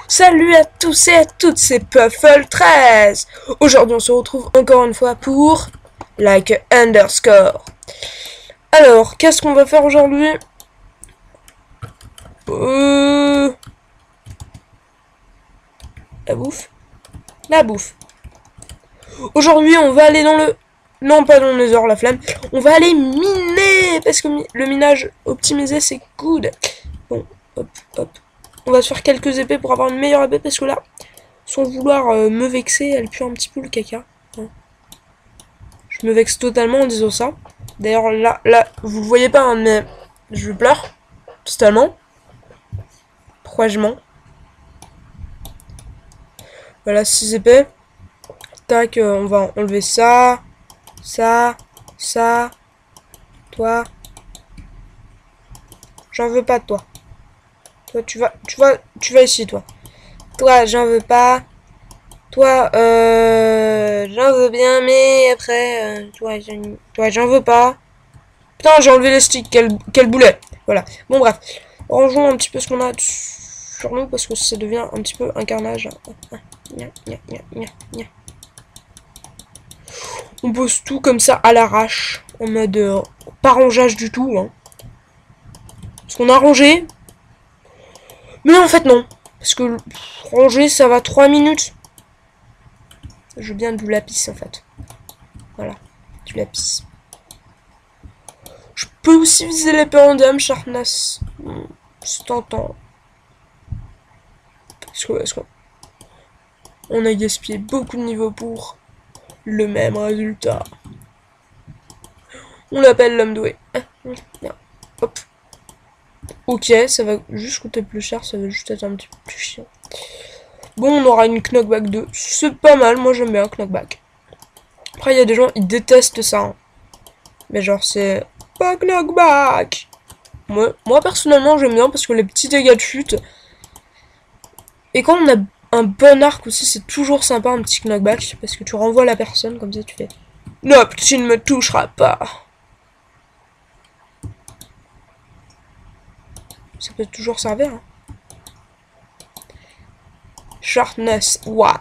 Salut à tous et à toutes, c'est Puffle13. Aujourd'hui on se retrouve encore une fois pour Like Underscore. Alors, qu'est-ce qu'on va faire aujourd'hui? La bouffe. La bouffe. Aujourd'hui on va aller dans le... Non, pas dans les heures, la flemme. On va aller miner, parce que le minage optimisé c'est good. Bon, hop, hop. On va se faire quelques épées pour avoir une meilleure épée, parce que là, sans vouloir me vexer, elle pue un petit peu le caca. Hein. Je me vexe totalement en disant ça. D'ailleurs, là, vous le voyez pas, hein, mais je pleure. Totalement. Pourquoi je mens? Voilà, 6 épées. Tac, on va enlever ça. Ça. Toi. J'en veux pas de toi. Toi, tu vas ici, toi. Toi, j'en veux pas. Toi, j'en veux bien, mais après, toi, j'en veux pas. Putain, j'ai enlevé les sticks, quel boulet. Voilà. Bon, bref. Rangeons un petit peu ce qu'on a sur nous, parce que ça devient un petit peu un carnage. On pose tout comme ça à l'arrache, en mode pas rangeage du tout. Hein. Parce qu'on a rangé. Mais en fait, non. Parce que ranger, ça va 3 minutes. Je veux bien du lapis, en fait. Voilà. Du lapis. Je peux aussi viser l'épée en diamant, Sharpness. C'est tentant. Parce qu'on a gaspillé beaucoup de niveaux pour le même résultat. On l'appelle l'homme doué. Hop. Ok, ça va juste coûter plus cher, ça va juste être un petit peu plus chiant. Bon, on aura une knockback 2. C'est pas mal, moi j'aime bien knockback. Après, il y a des gens, ils détestent ça. Hein. Mais genre, c'est pas knockback. Moi personnellement, j'aime bien parce que les petits dégâts de chute. Et quand on a un bon arc aussi, c'est toujours sympa un petit knockback. Parce que tu renvoies la personne, comme ça tu fais non, tu ne me toucheras pas. Ça peut toujours servir. Hein. Sharpness 1.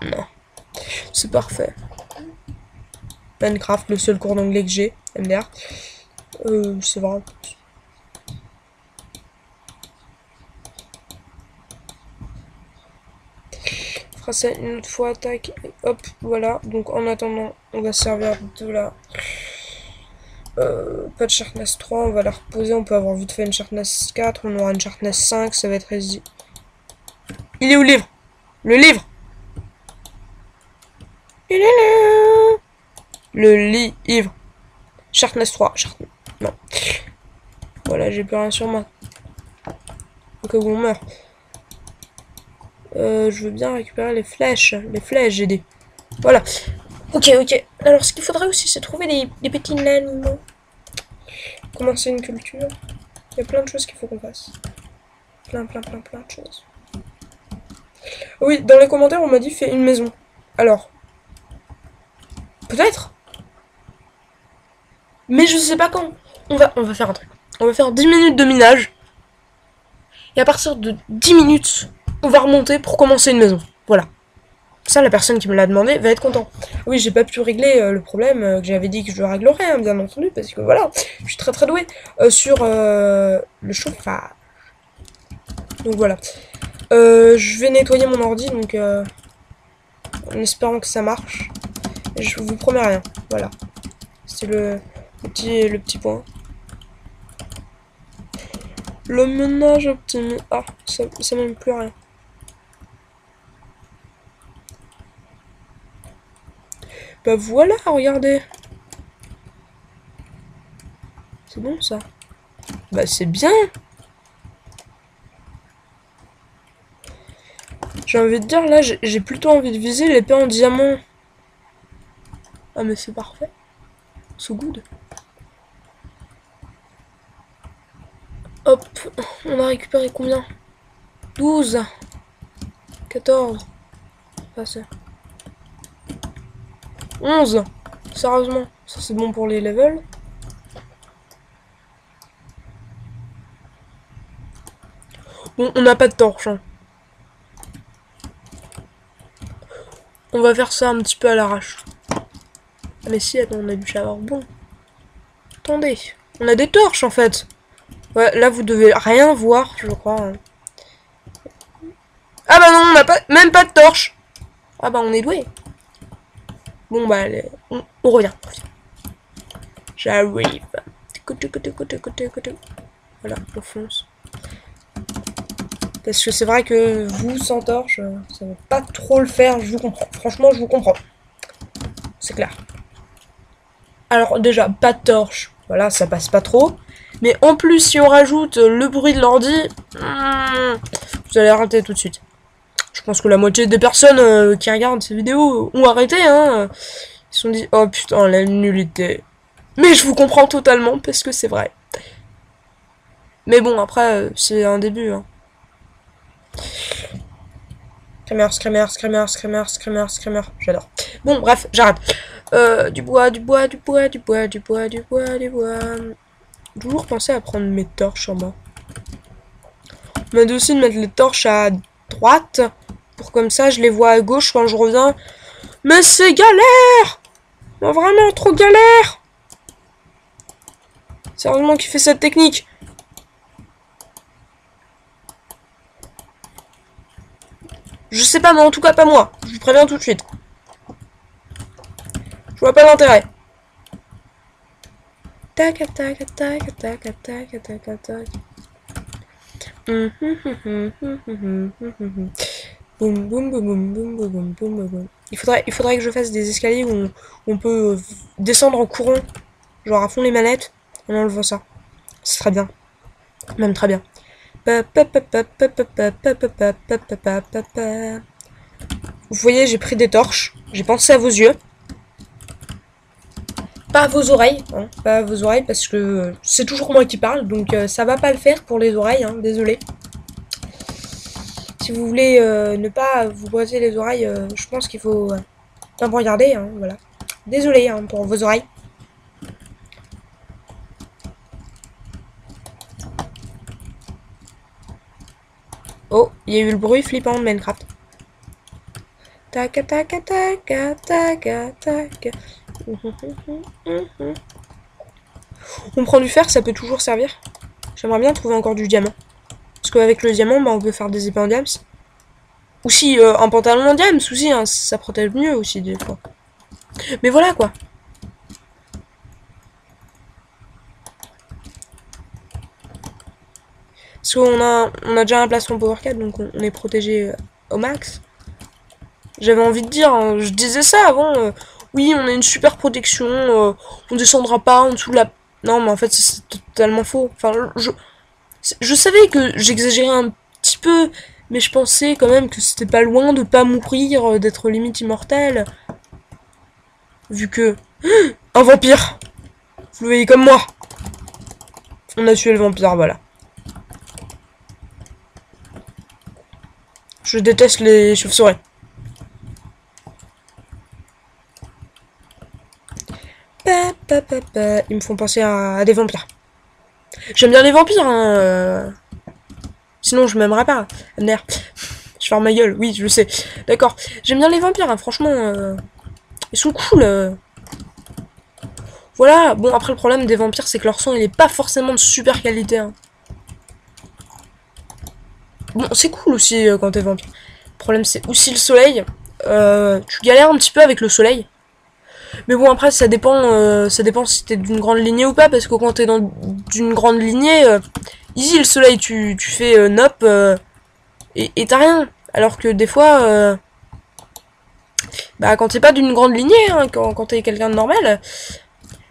C'est parfait. Minecraft, le seul cours d'anglais que j'ai. MDR. C'est vrai. On fera ça une autre fois. Tac. Hop. Voilà. Donc en attendant, on va servir de la... pas de Sharpness 3. On va la reposer. On peut avoir vite fait une Sharpness 4. On aura une Sharpness 5. Ça va être easy. Il est où le livre? Le livre! Il est là! Le livre. Sharpness 3. Non. Voilà, j'ai plus rien sur moi. Au cas où on meurt. Je veux bien récupérer les flèches. Les flèches, j'ai dit. Voilà. Ok. Alors, ce qu'il faudrait aussi, c'est trouver des petits animaux. Commencer une culture. Il y a plein de choses qu'il faut qu'on fasse. Plein de choses. Oui, dans les commentaires, on m'a dit fais une maison. Alors. Peut-être. Mais je sais pas quand. On va faire un truc. On va faire 10 minutes de minage. Et à partir de 10 minutes, on va remonter pour commencer une maison. Voilà. Ça, la personne qui me l'a demandé va être content. Oui, j'ai pas pu régler le problème que j'avais dit que je le réglerais, hein, bien entendu, parce que voilà, je suis très douée sur le chauffage. Donc voilà. Je vais nettoyer mon ordi, donc en espérant que ça marche. Et je vous promets rien. Voilà. C'est le petit point. Le ménage optimisé. Ah, ça m'aime plus rien. Bah voilà, regardez. C'est bon ça. Bah c'est bien. J'ai envie de dire là, j'ai plutôt envie de viser l'épée en diamant. Ah mais c'est parfait. So good. Hop, on a récupéré combien? 12. 14. Ah, c'est... 11. Sérieusement, ça c'est bon pour les levels. Bon, on n'a pas de torche. Hein. On va faire ça un petit peu à l'arrache. Ah mais si, attends, on a du charbon. Attendez, on a des torches en fait. Ouais, là vous devez rien voir, je crois. Ah bah non, on n'a pas, même pas de torche. Ah bah on est doué. Bon bah allez, on revient. J'arrive. Voilà, on fonce. Parce que c'est vrai que vous sans torche, ça va pas trop le faire, je vous comprends. Franchement, je vous comprends. C'est clair. Alors déjà, pas de torche. Voilà, ça passe pas trop. Mais en plus, si on rajoute le bruit de l'ordi, vous allez arrêter tout de suite. Je pense que la moitié des personnes qui regardent ces vidéos ont arrêté, hein. Ils se sont dit, oh putain, la nullité. Mais je vous comprends totalement, parce que c'est vrai. Mais bon, après, c'est un début, hein. Screamer. J'adore. Bon, bref, j'arrête. Du bois. Toujours pensé à prendre mes torches en bas. On m'a dit aussi de mettre les torches à droite. Pour comme ça, je les vois à gauche quand je reviens. Mais c'est galère! Non, vraiment trop galère! Sérieusement, qui fait cette technique? Je sais pas, mais en tout cas pas moi. Je vous préviens tout de suite. Je vois pas l'intérêt. Tac. Boum. Il faudrait que je fasse des escaliers où on peut descendre en courant. Genre à fond les manettes. En enlevant ça. Ce serait bien. Même très bien. Vous voyez, j'ai pris des torches. J'ai pensé à vos yeux. Pas à vos oreilles. Hein, pas à vos oreilles parce que c'est toujours moi qui parle. Donc ça va pas le faire pour les oreilles. Hein, désolé. Si vous voulez ne pas vous brosser les oreilles, je pense qu'il faut pas me regarder. Hein, voilà. Désolé hein, pour vos oreilles. Oh, il y a eu le bruit flippant de Minecraft. Tac. On prend du fer, ça peut toujours servir. J'aimerais bien trouver encore du diamant. Parce qu'avec le diamant, bah, on peut faire des épées en diams. Ou si un pantalon en diams aussi, hein, ça protège mieux aussi des fois. Mais voilà quoi. Parce qu'on a déjà un plastron Power 4, donc on est protégé au max. J'avais envie de dire, hein, je disais ça avant. Oui, on a une super protection, on descendra pas en dessous de la... Non, mais en fait, c'est totalement faux. Enfin, je savais que j'exagérais un petit peu, mais je pensais quand même que c'était pas loin de pas mourir, d'être limite immortel. Vu que... Un vampire! Vous le voyez comme moi! On a tué le vampire, voilà. Je déteste les chauves-souris. Ils me font penser à des vampires. J'aime bien les vampires, hein. Sinon, je m'aimerais pas. MDR. Je ferme ma gueule, oui, je sais. D'accord. J'aime bien les vampires, hein. Franchement. Ils sont cool. Voilà. Bon, après, le problème des vampires, c'est que leur son, il est pas forcément de super qualité. Hein. Bon, c'est cool aussi quand t'es vampire. Le problème, c'est aussi le soleil. Tu galères un petit peu avec le soleil. Mais bon, après, ça dépend si t'es d'une grande lignée ou pas, parce que quand t'es dans d'une grande lignée, easy le soleil, tu fais nop, et t'as rien. Alors que des fois, bah quand t'es pas d'une grande lignée, hein, quand t'es quelqu'un de normal,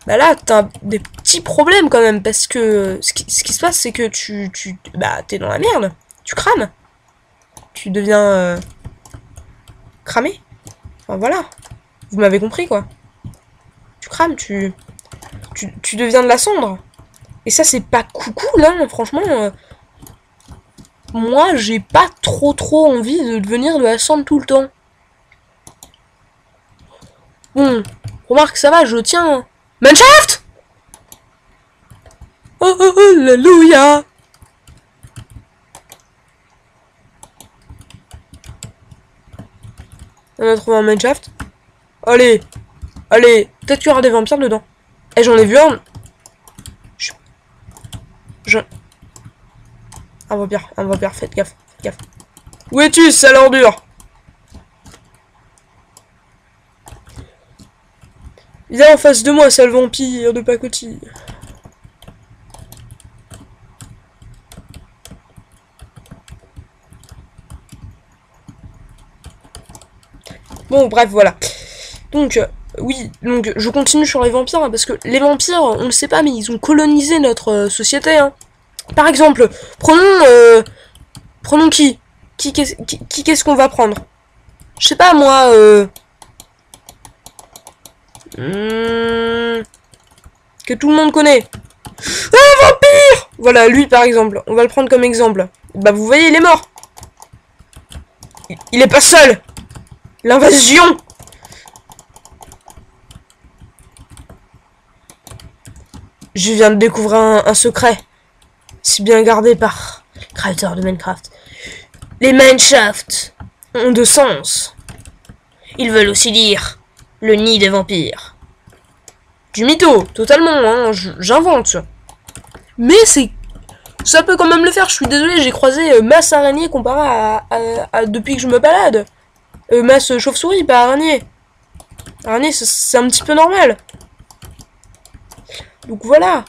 bah là, t'as des petits problèmes quand même, parce que ce qui se passe, c'est que bah t'es dans la merde, tu crames. Tu deviens cramé. Enfin voilà, vous m'avez compris quoi. Tu crames, tu deviens de la cendre. Et ça, c'est pas cool, hein, franchement. Moi, j'ai pas trop envie de devenir de la cendre tout le temps. Bon, remarque, ça va, je tiens. Mineshaft! Oh, alléluia! On a trouvé un mineshaft. Allez. Allez. Peut-être qu'il y aura des vampires dedans. Eh, j'en ai vu un. Un vampire, faites gaffe, faites gaffe. Où es-tu, sale ordure? Viens en face de moi, sale vampire de pacotille. Bon, bref, voilà. Donc, oui, donc je continue sur les vampires, hein, parce que les vampires, on le sait pas, mais ils ont colonisé notre société. Hein. Par exemple, prenons qui qu'est-ce qu'on va prendre? Je sais pas, moi, que tout le monde connaît. Un vampire! Voilà, lui, par exemple. On va le prendre comme exemple. Bah, vous voyez, il est mort. Il est pas seul. L'invasion! Je viens de découvrir un secret. Si bien gardé par les créateurs de Minecraft. Les mineshafts ont de sens. Ils veulent aussi dire le nid des vampires. Du mytho, totalement, hein, j'invente. Mais c'est... Ça peut quand même le faire, je suis désolé, j'ai croisé masse araignée comparé à depuis que je me balade. Masse chauve-souris, pas araignée. Araignée, c'est un petit peu normal. Donc voilà.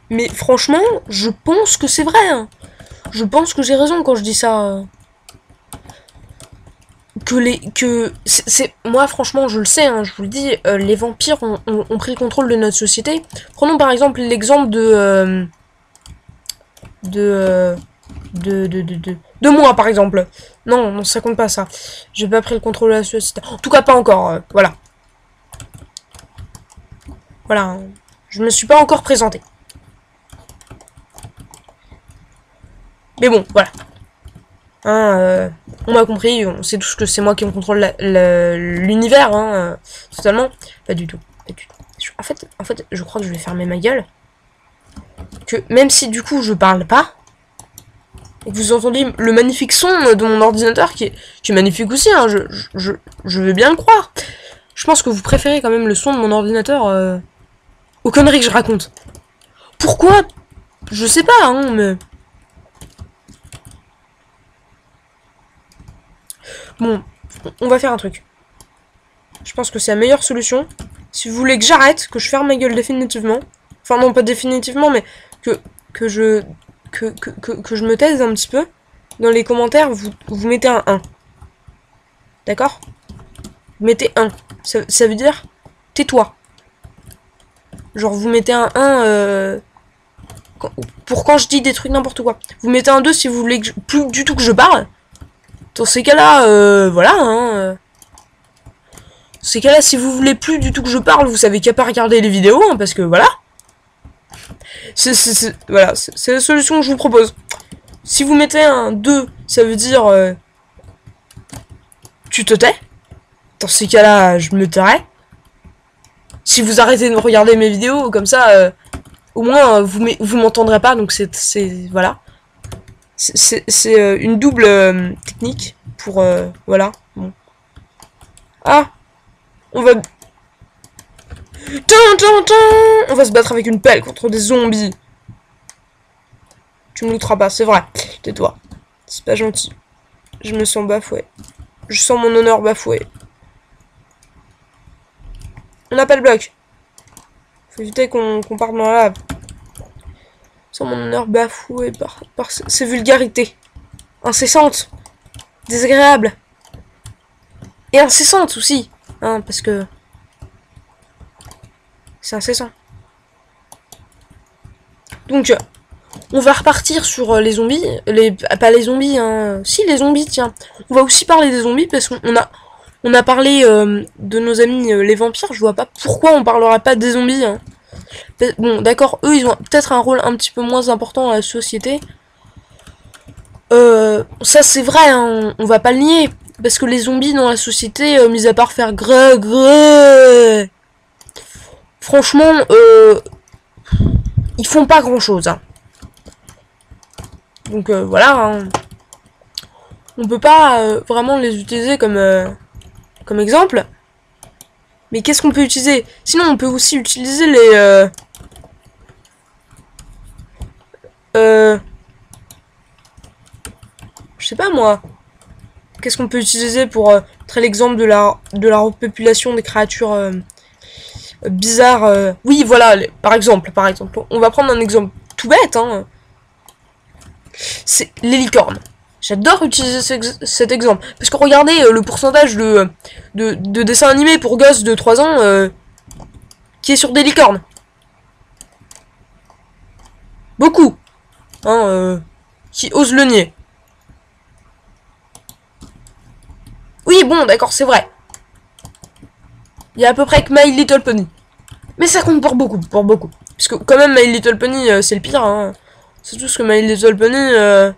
Mais franchement, je pense que c'est vrai. Hein. Je pense que j'ai raison quand je dis ça. Moi, franchement, je le sais, hein, je vous le dis, les vampires ont pris le contrôle de notre société. Prenons par exemple l'exemple de moi, par exemple. Non, non, ça compte pas, ça. J'ai pas pris le contrôle de la société. En tout cas, pas encore, voilà. Voilà, hein. Je me suis pas encore présenté. Mais bon, voilà. Hein, on m'a compris, on sait tous que c'est moi qui me contrôle l'univers, hein, totalement. Pas du tout, pas du tout. En fait, je crois que je vais fermer ma gueule. Que même si du coup je parle pas, et que vous entendez le magnifique son de mon ordinateur qui est magnifique aussi, hein, je veux bien le croire. Je pense que vous préférez quand même le son de mon ordinateur aux conneries que je raconte. Pourquoi? Je sais pas, hein, mais... Bon, on va faire un truc. Je pense que c'est la meilleure solution. Si vous voulez que j'arrête, que je ferme ma gueule définitivement, enfin non pas définitivement, mais que je me taise un petit peu, dans les commentaires, vous mettez un 1. D'accord? Vous mettez 1. Ça veut dire tais-toi. Genre vous mettez un 1 pour quand je dis des trucs n'importe quoi. Vous mettez un 2 si vous voulez que plus du tout que je parle. Dans ces cas-là, voilà, hein. Ces cas-là, si vous voulez plus du tout que je parle, vous savez qu'il n'y a pas à regarder les vidéos, hein, parce que voilà. Voilà, c'est la solution que je vous propose. Si vous mettez un 2, ça veut dire tu te tais. Dans ces cas-là, je me tairai. Si vous arrêtez de regarder mes vidéos, comme ça, au moins, vous m'entendrez pas, donc voilà. C'est une double technique pour... voilà. Bon. Ah! On va... On va se battre avec une pelle contre des zombies. Tu me looteras pas, c'est vrai. Tais-toi. C'est pas gentil. Je me sens bafoué. Je sens mon honneur bafoué. On n'a pas le bloc. Faut éviter qu'on parte dans la lave. Je sens mon honneur bafoué par ces vulgarités. Incessantes. Désagréables. Et incessantes aussi. Hein, parce que... c'est incessant. Donc, on va repartir sur les zombies. Pas les zombies, hein. Si, les zombies, tiens. On va aussi parler des zombies parce qu'on a parlé de nos amis les vampires. Je vois pas pourquoi on parlera pas des zombies. Hein. Bon, d'accord, eux, ils ont peut-être un rôle un petit peu moins important dans la société. Ça, c'est vrai, hein, on va pas le nier. Parce que les zombies dans la société, mis à part faire gré... franchement, ils font pas grand-chose. Hein. Donc, voilà. Hein. on peut pas vraiment les utiliser comme exemple. Mais qu'est-ce qu'on peut utiliser? Sinon, on peut aussi utiliser les... je sais pas moi. Qu'est-ce qu'on peut utiliser pour montrer l'exemple de la repopulation des créatures bizarres Oui, voilà, par exemple. On va prendre un exemple tout bête, hein. C'est les licornes. J'adore utiliser cet exemple. Parce que regardez le pourcentage de dessins animés pour gosses de 3 ans qui est sur des licornes. Beaucoup. Hein, qui osent le nier. Oui, bon, d'accord, c'est vrai. Il y a à peu près que My Little Pony. Mais ça compte pour beaucoup, Parce que quand même, My Little Pony, c'est le pire, hein. C'est tout ce que My Little Pony,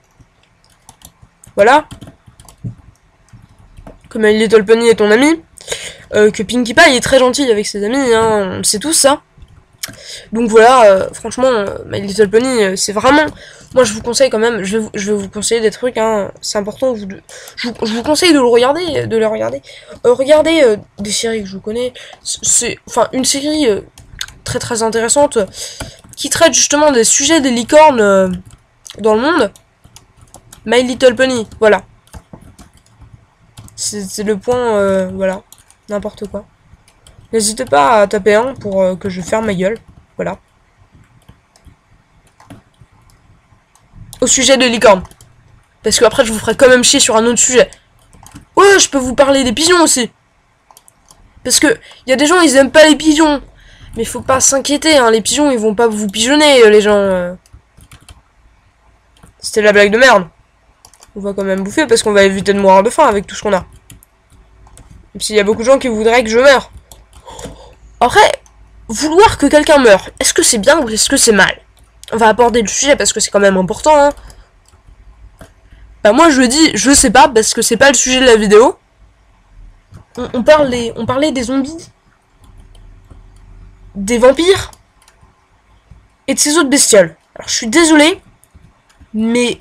voilà. Que My Little Pony est ton ami. Que Pinkie Pie est très gentil avec ses amis, hein. On sait tous ça. Donc voilà, franchement, My Little Pony, c'est vraiment... Moi, je vous conseille quand même, je vais vous conseiller des trucs, hein. C'est important, je vous conseille de le regarder, regardez des séries que je connais. C'est, enfin, une série très très intéressante qui traite justement des sujets des licornes dans le monde. My Little Pony, voilà. C'est le point, voilà. N'importe quoi. N'hésitez pas à taper un pour que je ferme ma gueule. Voilà. Au sujet de licorne. Parce que après je vous ferai quand même chier sur un autre sujet. Ouais, je peux vous parler des pigeons aussi. Parce que il y a des gens, ils aiment pas les pigeons. Mais faut pas s'inquiéter, hein. Les pigeons, ils vont pas vous pigeonner, les gens. C'était la blague de merde. On va quand même bouffer parce qu'on va éviter de mourir de faim avec tout ce qu'on a. Même s'il y a beaucoup de gens qui voudraient que je meure. Après, vouloir que quelqu'un meure, est-ce que c'est bien ou est-ce que c'est mal? On va aborder le sujet parce que c'est quand même important, hein. Bah moi je dis, je sais pas, parce que c'est pas le sujet de la vidéo. On parlait des zombies, des vampires, et de ces autres bestioles. Alors je suis désolé, mais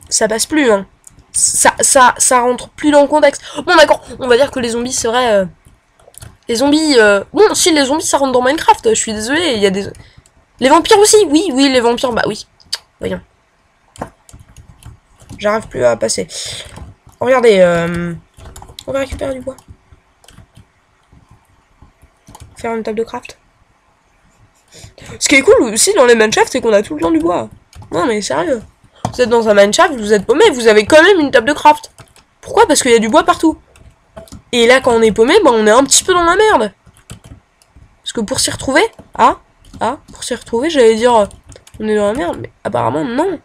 ça passe plus, hein. Ça rentre plus dans le contexte. Bon d'accord, on va dire que les zombies, c'est vrai... les zombies... Bon, si, les zombies, ça rentre dans Minecraft, je suis désolé, il y a des... Les vampires aussi, oui, les vampires, bah oui. Voyons. J'arrive plus à passer. Regardez, on va récupérer du bois. Faire une table de craft. Ce qui est cool aussi dans les mineshaft, c'est qu'on a tout le temps du bois. Non mais sérieux. Vous êtes dans un mineshaft, vous êtes paumé, vous avez quand même une table de craft. Pourquoi? Parce qu'il y a du bois partout. Et là, quand on est paumé, bah on est un petit peu dans la merde. Parce que pour s'y retrouver... pour s'y retrouver, j'allais dire... on est dans la merde, mais apparemment, non.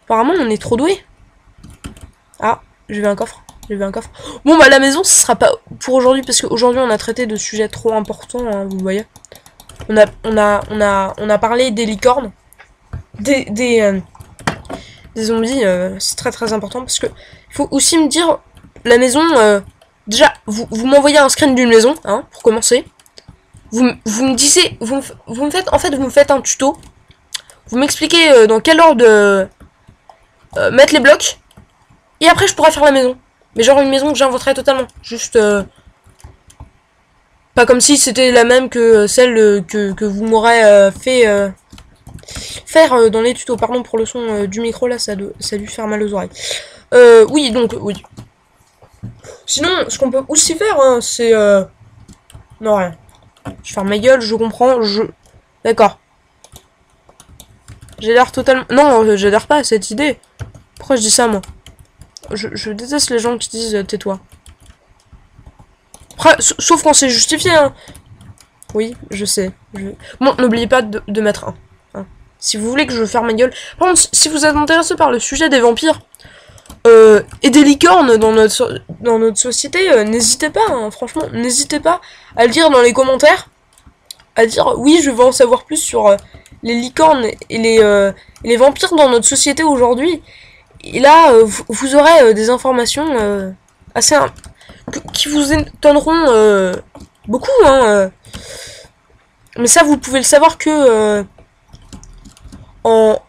Apparemment, on est trop doué. Ah, j'ai vu un coffre. Bon, bah la maison, ce sera pas pour aujourd'hui, parce qu'aujourd'hui, on a traité de sujets trop importants, hein, vous voyez. On a parlé des licornes. Des zombies, c'est très très important, parce que il faut aussi me dire... La maison... déjà, vous m'envoyez un screen d'une maison, hein, pour commencer. Vous me disiez, vous me faites, en fait, vous me faites un tuto. Vous m'expliquez dans quel ordre mettre les blocs. Et après, je pourrais faire la maison. Mais genre une maison que j'inventerais totalement. Juste, pas comme si c'était la même que celle que vous m'aurez fait faire dans les tutos. Pardon pour le son du micro, là, ça a dû faire mal aux oreilles. Oui, donc, oui. Sinon, ce qu'on peut aussi faire, hein, c'est... Non, rien. Je ferme ma gueule, je comprends, D'accord. J'adhère totalement... Non, j'adhère pas à cette idée. Pourquoi je dis ça, moi? Je déteste les gens qui disent tais-toi. Après, sauf quand c'est justifié, hein. Oui, je sais. Bon, n'oubliez pas de mettre un. Hein. Si vous voulez que je ferme ma gueule... Par contre, si vous êtes intéressé par le sujet des vampires... et des licornes dans notre société, n'hésitez pas, hein, franchement, n'hésitez pas à le dire dans les commentaires, à dire oui, je veux en savoir plus sur les licornes et les vampires dans notre société aujourd'hui. Et là, vous aurez des informations assez qui vous étonneront beaucoup, hein. Mais ça, vous pouvez le savoir que en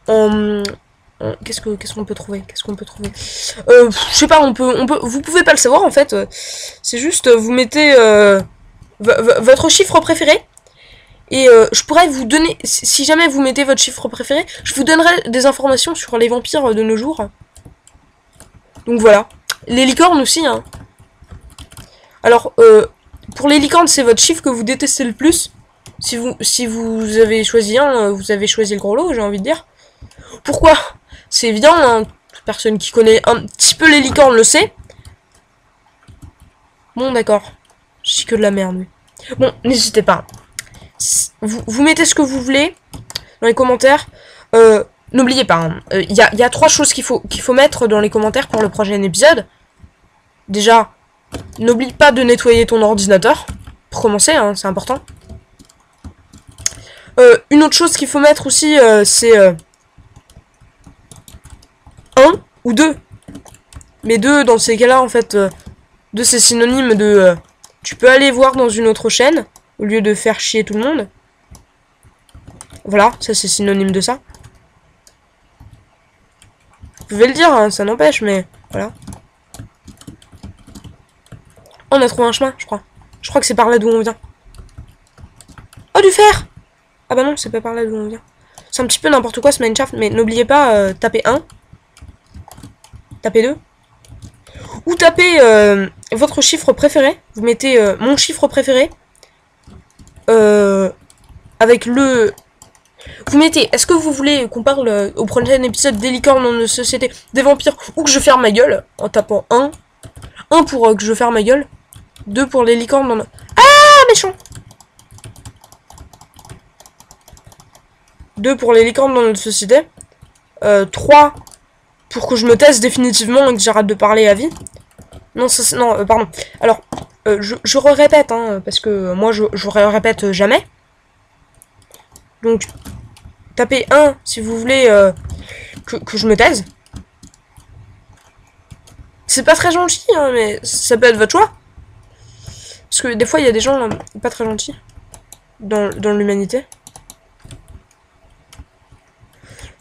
Qu'est-ce qu'on peut trouver? Qu'est-ce qu'on peut trouver? Je sais pas, vous pouvez pas le savoir en fait. C'est juste, vous mettez votre chiffre préféré. Et je pourrais vous donner, si jamais vous mettez votre chiffre préféré, je vous donnerai des informations sur les vampires de nos jours. Donc voilà. Les licornes aussi, hein. Alors, pour les licornes, c'est votre chiffre que vous détestez le plus. Si vous avez choisi un, vous avez choisi le gros lot, j'ai envie de dire. Pourquoi? C'est évident, hein. Toute personne qui connaît un petit peu les licornes le sait. Bon, d'accord. Je dis que de la merde, oui. Bon, n'hésitez pas. Vous mettez ce que vous voulez dans les commentaires. N'oubliez pas, il y a 3 choses qu'il faut mettre dans les commentaires pour le prochain épisode. Déjà, n'oublie pas de nettoyer ton ordinateur. Pour commencer, hein, c'est important. Une autre chose qu'il faut mettre aussi, c'est 1 ou 2. Mais 2, dans ces cas-là, en fait, 2 c'est synonyme de... tu peux aller voir dans une autre chaîne, au lieu de faire chier tout le monde. Voilà, ça c'est synonyme de ça. Vous pouvez le dire, hein, ça n'empêche, mais voilà. On a trouvé un chemin, je crois. Je crois que c'est par là d'où on vient. Oh, du fer! Ah bah non, c'est pas par là d'où on vient. C'est un petit peu n'importe quoi ce Minecraft, mais n'oubliez pas, tapez 1. Tapez 2. Ou tapez votre chiffre préféré. Vous mettez mon chiffre préféré. Avec le... Vous mettez, est-ce que vous voulez qu'on parle au prochain épisode des licornes dans une société des vampires, ou que je ferme ma gueule en tapant 1. 1 pour que je ferme ma gueule. 2 pour les licornes dans le... Ah, méchant! 2 pour les licornes dans notre société. 3 pour que je me taise définitivement et que j'arrête de parler à vie. Non, ça, non, pardon. Alors, je répète, hein, parce que moi, je répète jamais. Donc, tapez 1 si vous voulez que je me taise. C'est pas très gentil, hein, mais ça peut être votre choix. Parce que des fois, il y a des gens pas très gentils dans l'humanité.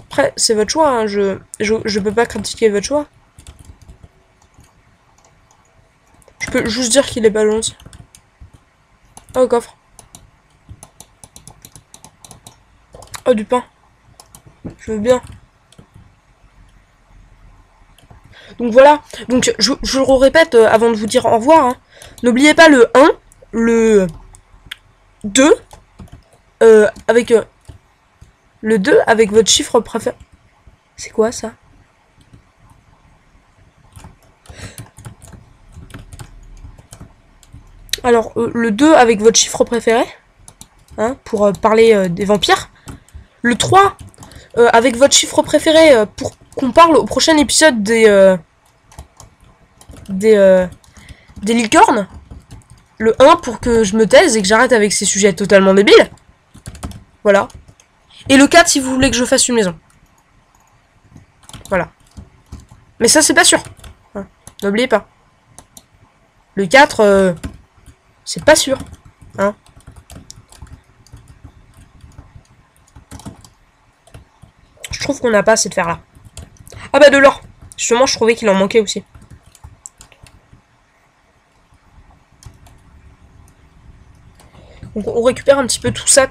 Après, c'est votre choix, hein, je peux pas critiquer votre choix. Je peux juste dire qu'il est pas gentil. Oh, coffre. Oh, du pain. Je veux bien. Donc voilà. Donc je le répète avant de vous dire au revoir. Hein. N'oubliez pas le 1, le 2, avec le 2 avec votre chiffre préféré. C'est quoi ça? Alors, le 2 avec votre chiffre préféré. Hein, pour parler des vampires. Le 3 avec votre chiffre préféré pour qu'on parle au prochain épisode des licornes. Le 1 pour que je me taise et que j'arrête avec ces sujets totalement débiles. Voilà. Et le 4 si vous voulez que je fasse une maison. Voilà. Mais ça c'est pas sûr. Hein, n'oubliez pas. Le 4 c'est pas sûr. Hein. Je trouve qu'on n'a pas assez de fer là. Ah bah de l'or. Justement, je trouvais qu'il en manquait aussi. Donc on récupère un petit peu tout ça.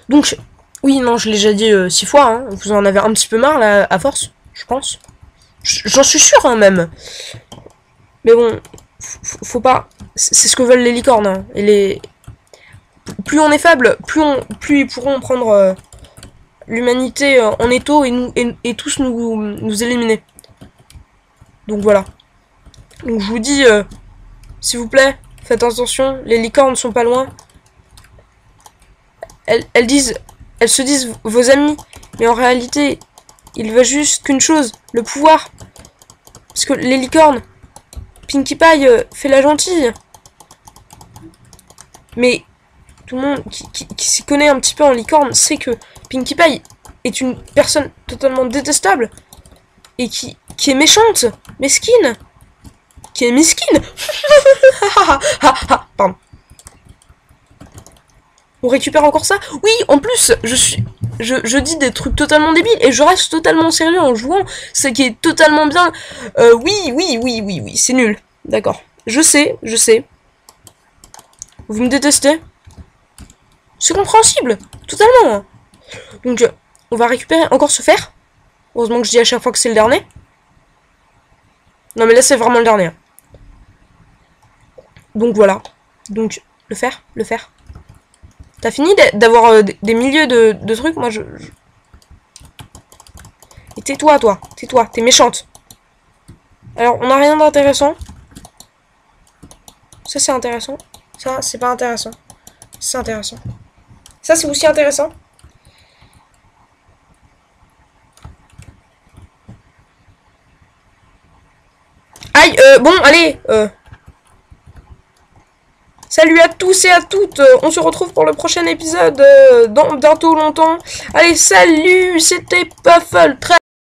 Donc, oui, non, je l'ai déjà dit 6 fois. Hein. Vous en avez un petit peu marre là, à force, je pense. J'en suis sûr hein, même. Mais bon, faut pas... C'est ce que veulent les licornes. Hein. Et les... Plus on est faible, plus ils pourront prendre... l'humanité en étau et tous nous éliminer. Donc voilà. Donc je vous dis, s'il vous plaît, faites attention, les licornes sont pas loin. Elles se disent vos amis, mais en réalité, il veut juste qu'une chose, le pouvoir. Parce que les licornes, Pinkie Pie fait la gentille. Mais tout le monde qui s'y connaît un petit peu en licorne sait que Pinkie Pie est une personne totalement détestable et qui est méchante, mesquine, qui est mesquine. Pardon. On récupère encore ça? Oui, en plus, je suis... Je dis des trucs totalement débiles et je reste totalement sérieux en jouant, ce qui est totalement bien. Oui, c'est nul. D'accord. Je sais. Vous me détestez. C'est compréhensible, totalement. Donc, on va récupérer encore ce fer. Heureusement que je dis à chaque fois que c'est le dernier. Non, mais là, c'est vraiment le dernier. Donc, voilà. Donc, le fer. T'as fini d'avoir des milliers de trucs? Moi, Et tais-toi, toi. Tais-toi, t'es méchante. Alors, on n'a rien d'intéressant. Ça, c'est intéressant. Ça, c'est pas intéressant. C'est intéressant. Ça, c'est aussi intéressant. Aïe, bon, allez. Salut à tous et à toutes. On se retrouve pour le prochain épisode dans bientôt longtemps. Allez, salut, c'était Puffle.